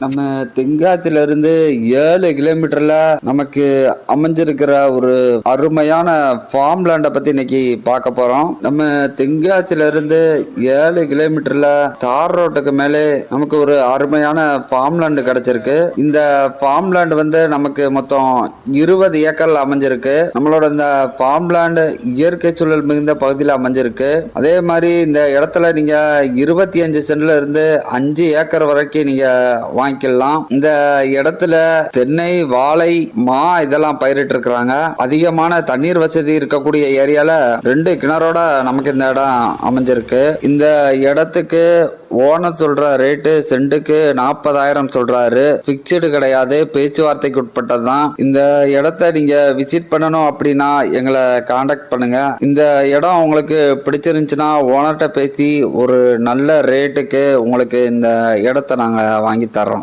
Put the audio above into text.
நம்ம தென்காசில இருந்து 7 கிலோமீட்டர்ல நமக்கு அமைஞ்சிருக்கிற ஒரு அருமையான ஃபார்ம் லேண்டை பத்தி இன்னைக்கு பார்க்க போறோம். நம்ம தென்காசில இருந்து 7 கிலோமீட்டர்ல தார் ரோட்டுக்கு மேலே நமக்கு ஒரு அருமையான ஃபார்ம் லேண்ட் கிடைச்சிருக்கு. இந்த ஃபார்ம் லேண்ட் வந்து நமக்கு மொத்தம் 20 ஏக்கர்ல அமைஞ்சிருக்கு. நம்மளோட இந்த ஃபார்ம் லேண்ட் இயற்கை சூழல் மிகுந்த பகுதியில் அமைஞ்சிருக்கு. அதே மாதிரி இந்த இடத்துல நீங்க 25 சென்ட்ல இருந்து 5 ஏக்கர் வரைக்கும் நீங்க வாங்கிக்கலாம். இந்த இடத்துல தென்னை, வாழை, மா இதெல்லாம் பயிரிட்டு இருக்கிறாங்க. அதிகமான தண்ணீர் வசதி இருக்கக்கூடிய ஏரியால 2 கிணறோட நமக்கு இந்த இடம் அமைஞ்சிருக்கு. இந்த இடத்துக்கு ஓனர் சொல்ற ரேட்டு சென்ட்டுக்கு 40,000 சொல்றாரு. பிக்சடு கிடையாது, பேச்சுவார்த்தைக்கு உட்பட்டது தான். இந்த இடத்த நீங்க விசிட் பண்ணணும் அப்படின்னா எங்களை காண்டாக்ட் பண்ணுங்க. இந்த இடம் உங்களுக்கு பிடிச்சிருந்துச்சுன்னா ஓனர்கிட்ட பேசி ஒரு நல்ல ரேட்டுக்கு உங்களுக்கு இந்த இடத்த நாங்க வாங்கி தர்றோம்.